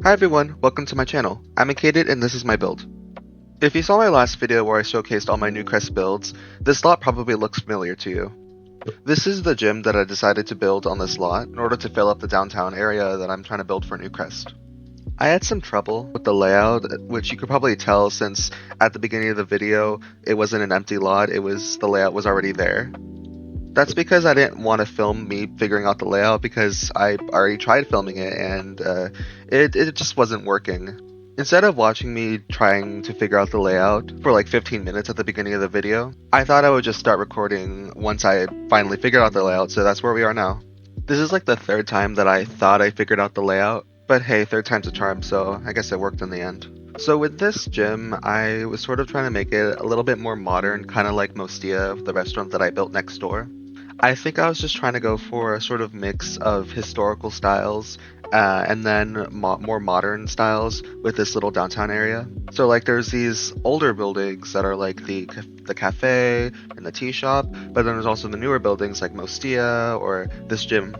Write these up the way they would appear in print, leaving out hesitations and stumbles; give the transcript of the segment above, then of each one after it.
Hi everyone, welcome to my channel. I'm ACated and this is my build. If you saw my last video where I showcased all my Newcrest builds, this lot probably looks familiar to you. This is the gym that I decided to build on this lot in order to fill up the downtown area that I'm trying to build for Newcrest. I had some trouble with the layout, which you could probably tell since at the beginning of the video it wasn't an empty lot, the layout was already there. That's because I didn't want to film me figuring out the layout because I already tried filming it and it just wasn't working. Instead of watching me trying to figure out the layout for like 15 minutes at the beginning of the video, I thought I would just start recording once I finally figured out the layout, so that's where we are now. This is like the third time that I thought I figured out the layout, but hey, third time's a charm, so I guess it worked in the end. So with this gym, I was sort of trying to make it a little bit more modern, kind of like Mostia, the restaurant that I built next door. I think I was just trying to go for a sort of mix of historical styles and then more modern styles with this little downtown area. So like there's these older buildings that are like the cafe and the tea shop, but then there's also the newer buildings like Mostia or this gym.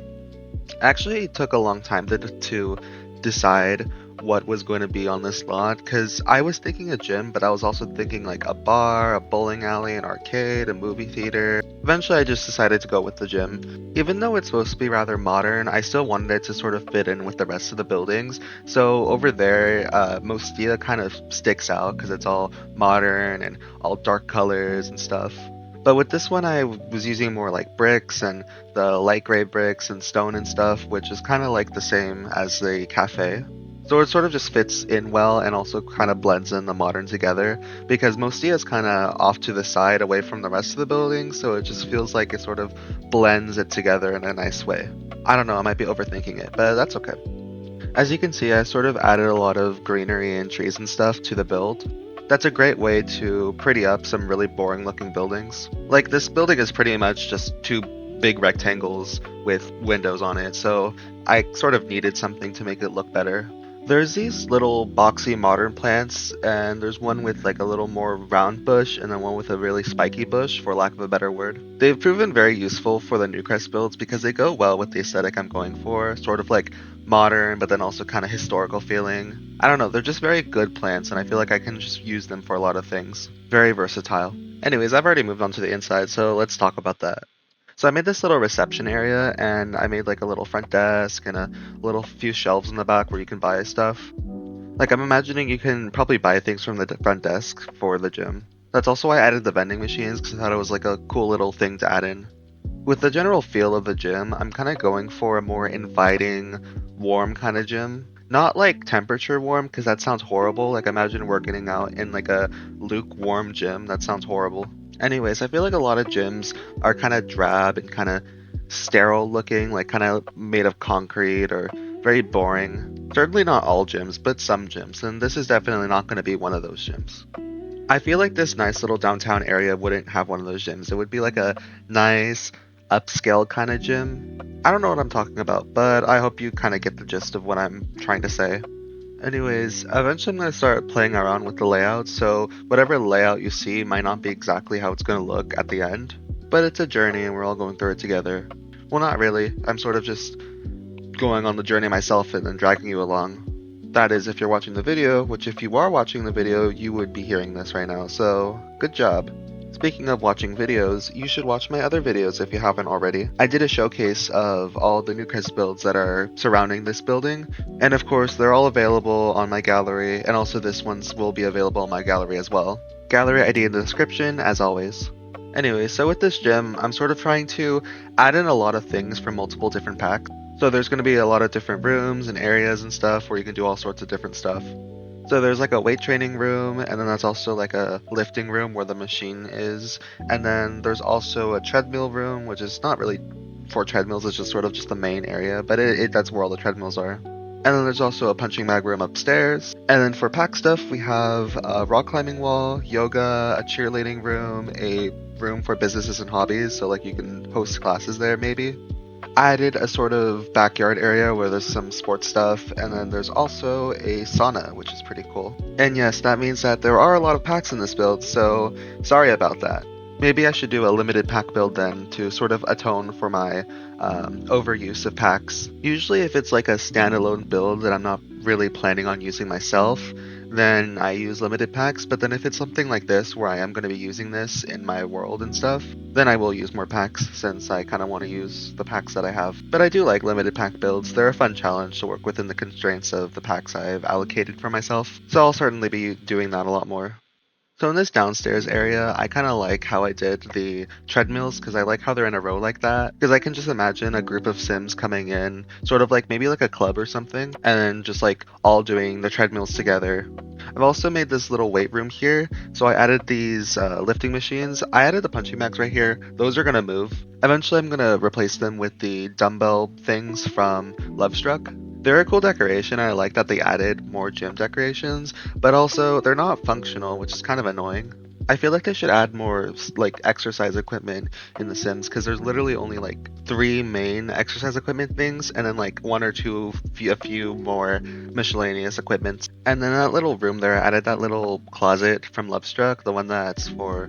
Actually, it took a long time to decide what was going to be on this lot because I was thinking a gym, but I was also thinking like a bar, a bowling alley, an arcade, a movie theater. Eventually I just decided to go with the gym. Even though it's supposed to be rather modern, I still wanted it to sort of fit in with the rest of the buildings. So over there, Mostia kind of sticks out because it's all modern and all dark colors and stuff. But with this one, I was using more like bricks and the light gray bricks and stone and stuff, which is kind of like the same as the cafe. So it sort of just fits in well and also kind of blends in the modern together because Mostia is kind of off to the side away from the rest of the building, so it just feels like it sort of blends it together in a nice way. I don't know, I might be overthinking it, but that's okay. As you can see, I sort of added a lot of greenery and trees and stuff to the build. That's a great way to pretty up some really boring looking buildings. Like this building is pretty much just two big rectangles with windows on it, so I sort of needed something to make it look better. There's these little boxy modern plants, and there's one with like a little more round bush and then one with a really spiky bush, for lack of a better word. They've proven very useful for the Newcrest builds because they go well with the aesthetic I'm going for, sort of like modern but then also kind of historical feeling. I don't know, they're just very good plants and I feel like I can just use them for a lot of things. Very versatile. Anyways, I've already moved on to the inside, so let's talk about that. So I made this little reception area and I made like a little front desk and a little few shelves in the back where you can buy stuff. Like I'm imagining you can probably buy things from the front desk for the gym. That's also why I added the vending machines because I thought it was like a cool little thing to add in. With the general feel of the gym, I'm kind of going for a more inviting, warm kind of gym. Not like temperature warm because that sounds horrible. Like imagine working out in like a lukewarm gym. That sounds horrible. Anyways, I feel like a lot of gyms are kind of drab and kind of sterile looking, like kind of made of concrete or very boring. Certainly not all gyms, but some gyms, and this is definitely not going to be one of those gyms. I feel like this nice little downtown area wouldn't have one of those gyms. It would be like a nice, upscale kind of gym. I don't know what I'm talking about, but I hope you kind of get the gist of what I'm trying to say. Anyways, eventually I'm going to start playing around with the layout, so whatever layout you see might not be exactly how it's going to look at the end, but it's a journey and we're all going through it together. Well, not really. I'm sort of just going on the journey myself and then dragging you along. That is, if you're watching the video, which if you are watching the video, you would be hearing this right now, so good job. Speaking of watching videos, you should watch my other videos if you haven't already. I did a showcase of all the Newcrest builds that are surrounding this building, and of course they're all available on my gallery, and also this one's will be available on my gallery as well. Gallery ID in the description, as always. Anyway, so with this gym, I'm sort of trying to add in a lot of things from multiple different packs. So there's going to be a lot of different rooms and areas and stuff where you can do all sorts of different stuff. So there's like a weight training room, and then that's also like a lifting room where the machine is. And then there's also a treadmill room, which is not really for treadmills, it's just sort of just the main area, but that's where all the treadmills are. And then there's also a punching bag room upstairs. And then for pack stuff, we have a rock climbing wall, yoga, a cheerleading room, a room for businesses and hobbies, so like you can host classes there maybe. I added a sort of backyard area where there's some sports stuff, and then there's also a sauna, which is pretty cool. And yes, that means that there are a lot of packs in this build, so sorry about that. Maybe I should do a limited pack build then to sort of atone for my overuse of packs. Usually if it's like a standalone build that I'm not really planning on using myself, then I use limited packs, but then if it's something like this where I am going to be using this in my world and stuff, then I will use more packs since I kind of want to use the packs that I have. But I do like limited pack builds. They're a fun challenge to work within the constraints of the packs I've allocated for myself, so I'll certainly be doing that a lot more. So in this downstairs area, I kind of like how I did the treadmills because I like how they're in a row like that. Because I can just imagine a group of Sims coming in, sort of like maybe like a club or something, and then just like all doing the treadmills together. I've also made this little weight room here, so I added these lifting machines. I added the punching bags right here. Those are going to move. Eventually I'm going to replace them with the dumbbell things from Lovestruck. They're a cool decoration, and I like that they added more gym decorations, but also they're not functional, which is kind of annoying. I feel like they should add more like exercise equipment in The Sims because there's literally only like 3 main exercise equipment things, and then like 1 or 2, a few more miscellaneous equipment. And then that little room there, I added that little closet from Lovestruck, the one that's for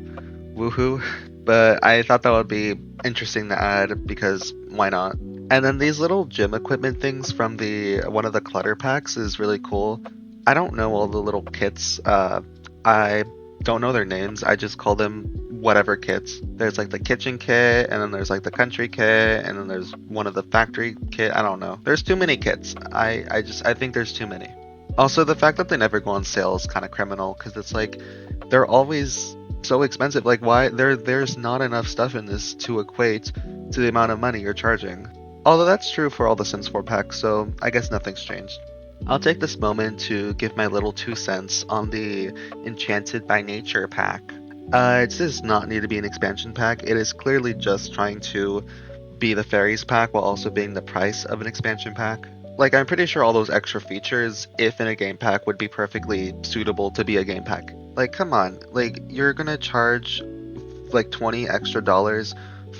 Woohoo. But I thought that would be interesting to add because why not? And then these little gym equipment things from the one of the clutter packs is really cool. I don't know all the little kits. I don't know their names. I just call them whatever kits. There's like the kitchen kit, and then there's like the country kit, and then there's one of the factory kit. I don't know. There's too many kits. I think there's too many. Also, the fact that they never go on sale is kind of criminal because it's like they're always so expensive. Like why there's not enough stuff in this to equate to the amount of money you're charging. Although that's true for all the Sims 4 packs, so I guess nothing's changed. I'll take this moment to give my little 2 cents on the Enchanted by Nature pack. It does not need to be an expansion pack. It is clearly just trying to be the fairies pack while also being the price of an expansion pack. Like, I'm pretty sure all those extra features, if in a game pack, would be perfectly suitable to be a game pack. Like, come on. Like, you're gonna charge like $20 extra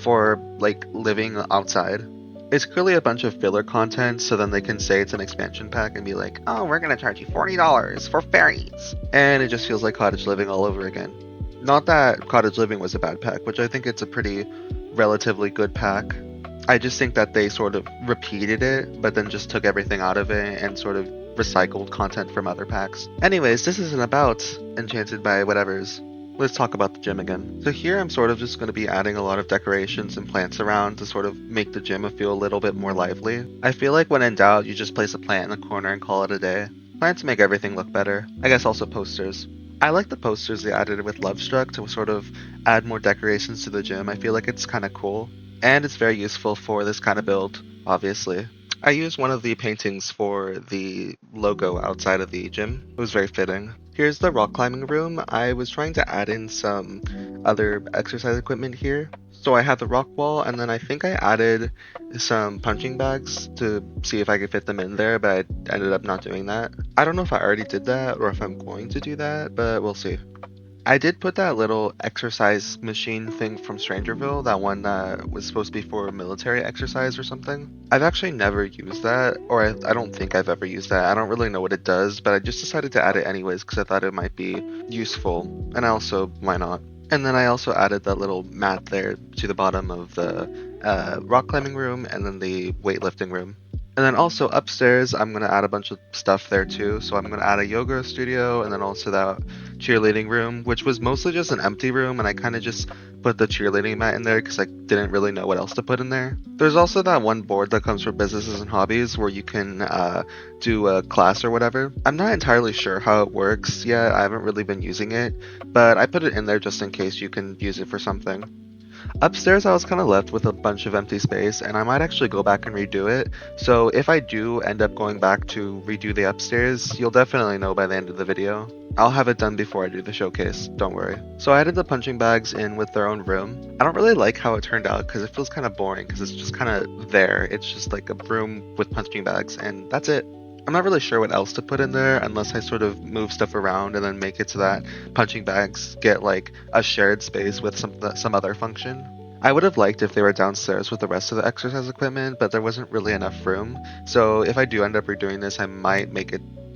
for like living outside. It's clearly a bunch of filler content, so then they can say it's an expansion pack and be like, oh, we're gonna charge you $40 for fairies. And it just feels like cottage living all over again. Not that cottage living was a bad pack, which I think it's a pretty relatively good pack. I just think that they sort of repeated it, but then just took everything out of it and sort of recycled content from other packs. Anyways, this isn't about Enchanted by whatevers. Let's talk about the gym again. So here I'm sort of just going to be adding a lot of decorations and plants around to sort of make the gym feel a little bit more lively. I feel like when in doubt, you just place a plant in the corner and call it a day. Plants make everything look better. I guess also posters. I like the posters they added with Lovestruck to sort of add more decorations to the gym. I feel like it's kind of cool. And it's very useful for this kind of build, obviously. I used one of the paintings for the logo outside of the gym. It was very fitting. Here's the rock climbing room. I was trying to add in some other exercise equipment here. So I had the rock wall, and then I think I added some punching bags to see if I could fit them in there, but I ended up not doing that. I don't know if I already did that or if I'm going to do that, but we'll see. I did put that little exercise machine thing from Strangerville, that one that was supposed to be for military exercise or something. I've actually never used that, or I don't think I've ever used that. I don't really know what it does, but I just decided to add it anyways because I thought it might be useful, and also, why not? And then I also added that little mat there to the bottom of the rock climbing room and then the weightlifting room. And then also upstairs, I'm going to add a bunch of stuff there too. So I'm going to add a yoga studio and then also that cheerleading room, which was mostly just an empty room. And I kind of just put the cheerleading mat in there because I didn't really know what else to put in there. There's also that one board that comes for businesses and hobbies where you can do a class or whatever. I'm not entirely sure how it works yet. I haven't really been using it, but I put it in there just in case you can use it for something. Upstairs, I was kind of left with a bunch of empty space, and I might actually go back and redo it. So if I do end up going back to redo the upstairs, you'll definitely know by the end of the video. I'll have it done before I do the showcase, don't worry. So I added the punching bags in with their own room. I don't really like how it turned out because it feels kind of boring because it's just kind of there. It's just like a room with punching bags, and that's it. I'm not really sure what else to put in there unless I sort of move stuff around and then make it so that punching bags get like a shared space with some other function. I would have liked if they were downstairs with the rest of the exercise equipment, but there wasn't really enough room. So if I do end up redoing this, I might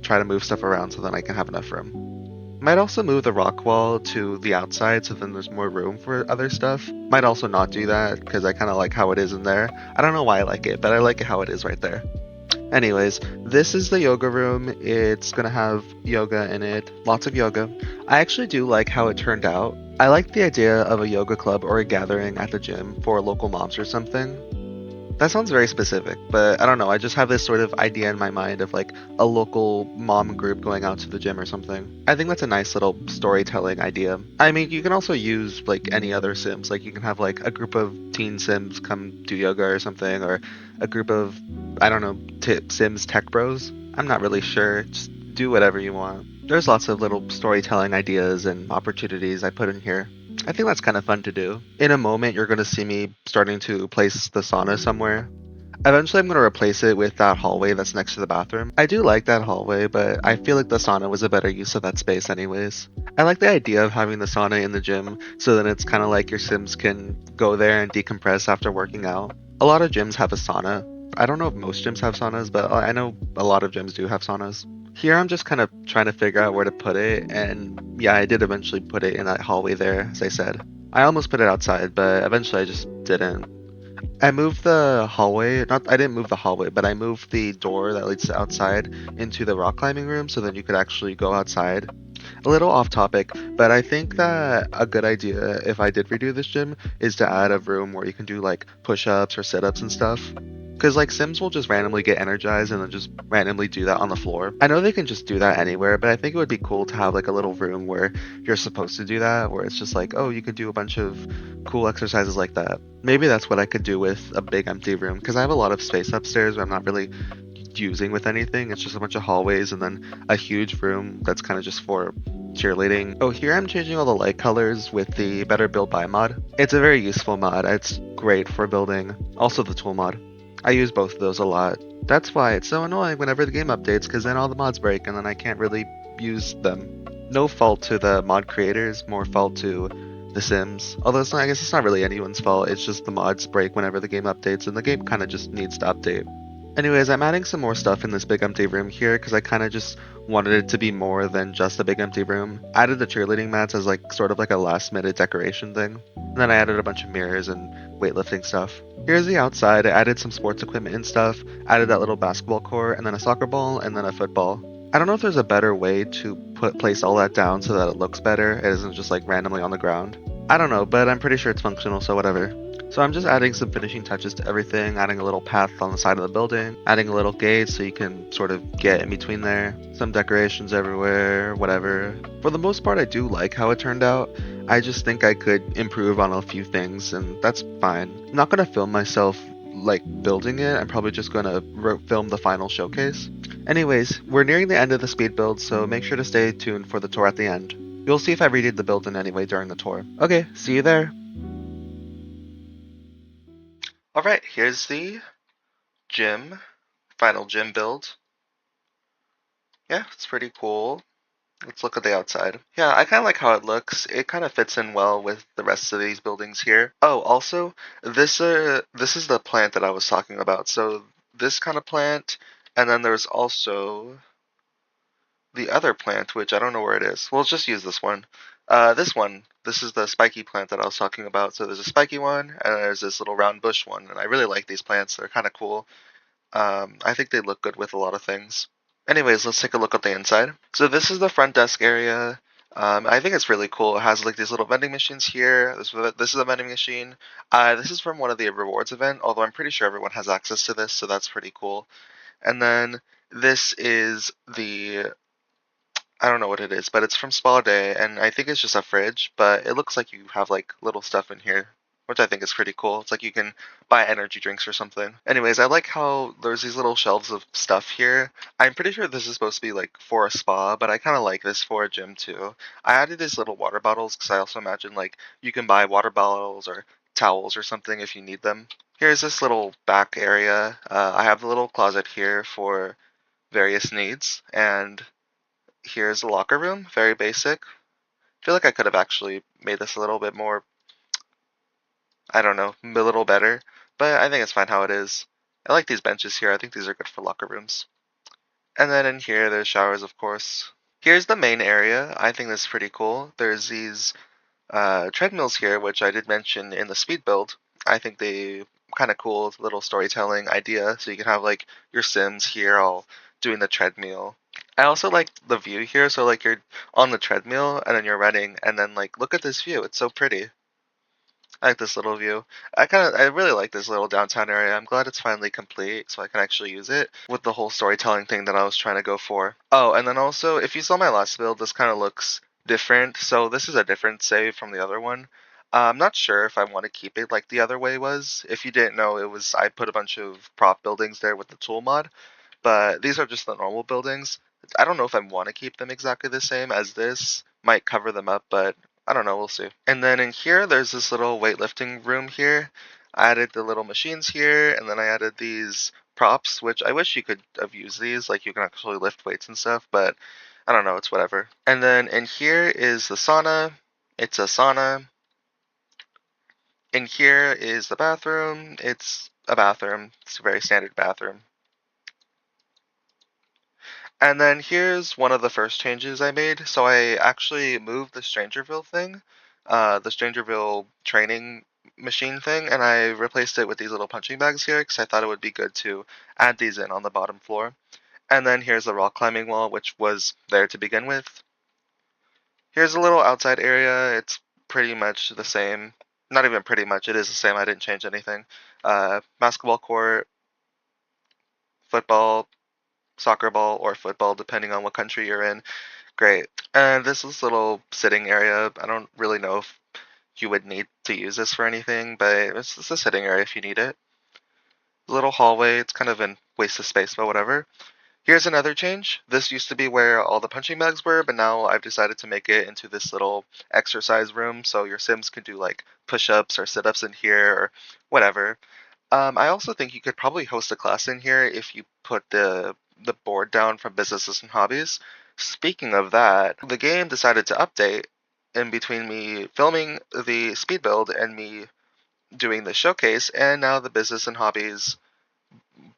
try to move stuff around so then I can have enough room. Might also move the rock wall to the outside so then there's more room for other stuff. Might also not do that because I kind of like how it is in there. I don't know why I like it, but I like it how it is right there. Anyways, this is the yoga room. It's gonna have yoga in it, lots of yoga. I actually do like how it turned out. I like the idea of a yoga club or a gathering at the gym for local moms or something. That sounds very specific, but I don't know. I just have this sort of idea in my mind of like a local mom group going out to the gym or something. I think that's a nice little storytelling idea. I mean, you can also use like any other Sims. Like you can have like a group of teen Sims come do yoga or something, or a group of, I don't know, Sims tech bros. I'm not really sure. Just do whatever you want. There's lots of little storytelling ideas and opportunities I put in here. I think that's kind of fun to do. In a moment, you're going to see me starting to place the sauna somewhere. Eventually, I'm going to replace it with that hallway that's next to the bathroom. I do like that hallway, but I feel like the sauna was a better use of that space, anyways. I like the idea of having the sauna in the gym, so then it's kind of like your Sims can go there and decompress after working out. A lot of gyms have a sauna. I don't know if most gyms have saunas, but I know a lot of gyms do have saunas. Here, I'm just kind of trying to figure out where to put it, and yeah, I did eventually put it in that hallway there, as I said. I almost put it outside, but eventually I just didn't. I moved the hallway, not I didn't move the hallway, but I moved the door that leads to outside into the rock climbing room so then you could actually go outside. A little off topic, but I think that a good idea if I did redo this gym is to add a room where you can do like push-ups or sit-ups and stuff. Because like Sims will just randomly get energized and then just randomly do that on the floor. I know they can just do that anywhere, but I think it would be cool to have like a little room where you're supposed to do that, where it's just like, oh, you could do a bunch of cool exercises like that. Maybe that's what I could do with a big empty room, because I have a lot of space upstairs where I'm not really using with anything. It's just a bunch of hallways and then a huge room that's kind of just for cheerleading. Oh, here I'm changing all the light colors with the Better Build By mod. It's a very useful mod. It's great for building. Also the tool mod. I use both of those a lot. That's why it's so annoying whenever the game updates, because then all the mods break and then I can't really use them. No fault to the mod creators, more fault to the Sims. Although I guess it's not really anyone's fault, it's just the mods break whenever the game updates and the game kind of just needs to update. Anyways, I'm adding some more stuff in this big empty room here because I kind of just wanted it to be more than just a big empty room. Added the cheerleading mats as like sort of like a last minute decoration thing. And then I added a bunch of mirrors and weightlifting stuff. Here's the outside. I added some sports equipment and stuff. Added that little basketball court and then a soccer ball and then a football. I don't know if there's a better way to place all that down so that it looks better. It isn't just like randomly on the ground. I don't know, but I'm pretty sure it's functional, so whatever. So I'm just adding some finishing touches to everything, adding a little path on the side of the building, adding a little gate so you can sort of get in between there, some decorations everywhere, whatever. For the most part, I do like how it turned out. I just think I could improve on a few things, and that's fine. I'm not gonna film myself like building it. I'm probably just gonna film the final showcase. Anyways, we're nearing the end of the speed build, so make sure to stay tuned for the tour at the end. You'll see if I redid the build in any way during the tour. Okay, see you there. Alright, here's the gym, final gym build. Yeah, it's pretty cool. Let's look at the outside. Yeah, I kind of like how it looks. It kind of fits in well with the rest of these buildings here. Oh, also, this is the plant that I was talking about. So this kind of plant, and then there's also the other plant, which I don't know where it is. We'll just use this one. This one. This is the spiky plant that I was talking about. So there's a spiky one, and there's this little round bush one, and I really like these plants. They're kind of cool. I think they look good with a lot of things. Anyways, let's take a look at the inside. So this is the front desk area. I think it's really cool. It has like these little vending machines here. This is a vending machine. This is from one of the rewards event, although I'm pretty sure everyone has access to this, so that's pretty cool. And then this is the I don't know what it is, but it's from Spa Day, and I think it's just a fridge, but it looks like you have like little stuff in here, which I think is pretty cool. It's like you can buy energy drinks or something. Anyways, I like how there's these little shelves of stuff here. I'm pretty sure this is supposed to be like for a spa, but I kind of like this for a gym too. I added these little water bottles because I also imagine like you can buy water bottles or towels or something if you need them. Here's this little back area. I have the little closet here for various needs, and here's the locker room, very basic. I feel like I could have actually made this a little bit more, I don't know, a little better, but I think it's fine how it is. I like these benches here. I think these are good for locker rooms. And then in here, there's showers, of course. Here's the main area. I think this is pretty cool. There's these treadmills here, which I did mention in the speed build. I think they kind of cool little storytelling idea. So you can have like your Sims here all doing the treadmill. I also like the view here. So like you're on the treadmill and then you're running, and then like look at this view. It's so pretty. I like this little view. I really like this little downtown area. I'm glad it's finally complete so I can actually use it with the whole storytelling thing that I was trying to go for. Oh, and then also if you saw my last build, this kind of looks different. So this is a different save from the other one. I'm not sure if I want to keep it like the other way was. If you didn't know, it was I put a bunch of prop buildings there with the tool mod, but these are just the normal buildings. I don't know if I want to keep them exactly the same as this. Might cover them up, but I don't know, we'll see. And then in here, there's this little weightlifting room here. I added the little machines here, and then I added these props, which I wish you could have used these, like you can actually lift weights and stuff, but I don't know, it's whatever. And then in here is the sauna. It's a sauna. In here is the bathroom. It's a bathroom. It's a very standard bathroom. And then here's one of the first changes I made. So I actually moved the Strangerville thing, the Strangerville training machine thing, and I replaced it with these little punching bags here because I thought it would be good to add these in on the bottom floor. And then here's the rock climbing wall, which was there to begin with. Here's a little outside area. It's pretty much the same. Not even pretty much, it is the same. I didn't change anything. Basketball court, football, soccer ball, or football, depending on what country you're in. Great. And this is a little sitting area. I don't really know if you would need to use this for anything, but it's just a sitting area if you need it. Little hallway. It's kind of a waste of space, but whatever. Here's another change. This used to be where all the punching bags were, but now I've decided to make it into this little exercise room so your Sims can do like push-ups or sit-ups in here or whatever. I also think you could probably host a class in here if you put the board down from businesses and hobbies. Speaking of that, the game decided to update in between me filming the speed build and me doing the showcase, and now the business and hobbies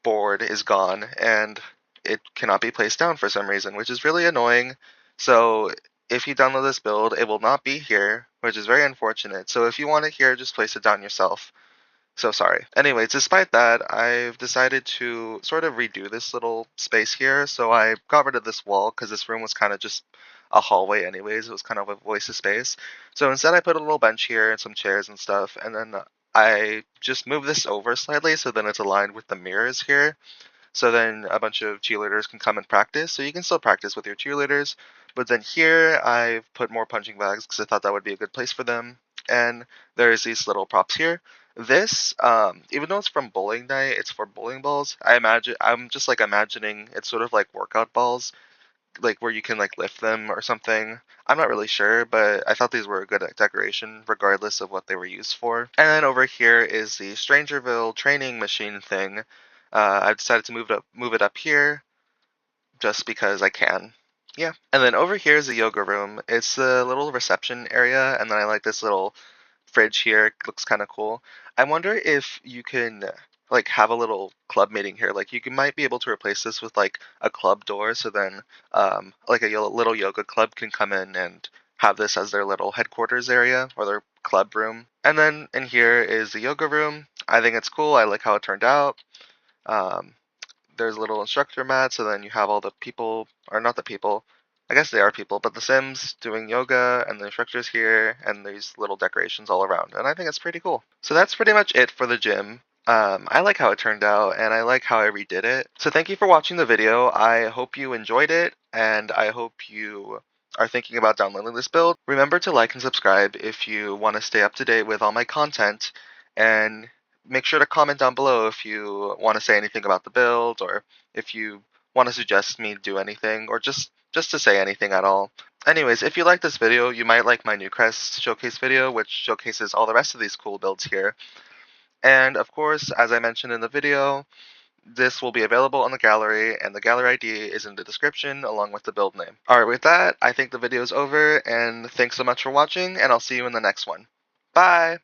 board is gone and it cannot be placed down for some reason, which is really annoying. So if you download this build, it will not be here, which is very unfortunate. So if you want it here, just place it down yourself. So sorry. Anyways, despite that, I've decided to sort of redo this little space here. So I got rid of this wall because this room was kind of just a hallway anyways. It was kind of a waste of space. So instead I put a little bench here and some chairs and stuff. And then I just moved this over slightly so then it's aligned with the mirrors here. So then a bunch of cheerleaders can come and practice. So you can still practice with your cheerleaders. But then here I've put more punching bags because I thought that would be a good place for them. And there's these little props here. This, even though it's from bowling night, it's for bowling balls. I'm just like imagining it's sort of like workout balls, like where you can like lift them or something. I'm not really sure, but I thought these were a good decoration regardless of what they were used for. And then over here is the Strangerville training machine thing. I've decided to move it up here just because I can. Yeah. And then over here is the yoga room. It's the little reception area, and then I like this little fridge here. It looks kind of cool. I wonder if you can like have a little club meeting here. Like might be able to replace this with like a club door, so then like a little yoga club can come in and have this as their little headquarters area or their club room. And then in here is the yoga room. I think it's cool. I like how it turned out. Um, there's a little instructor mat, so then you have all the people, or not the people, I guess they are people, but the Sims doing yoga, and the instructors here, and these little decorations all around, and I think it's pretty cool. So that's pretty much it for the gym. I like how it turned out, and I like how I redid it. So thank you for watching the video. I hope you enjoyed it, and I hope you are thinking about downloading this build. Remember to like and subscribe if you want to stay up to date with all my content, and make sure to comment down below if you want to say anything about the build or if you want to suggest me do anything or just to say anything at all. Anyways, if you like this video, you might like my Newcrest showcase video, which showcases all the rest of these cool builds here. And of course, as I mentioned in the video, this will be available on the gallery, and the gallery ID is in the description along with the build name. Alright, with that, I think the video is over, and thanks so much for watching, and I'll see you in the next one. Bye!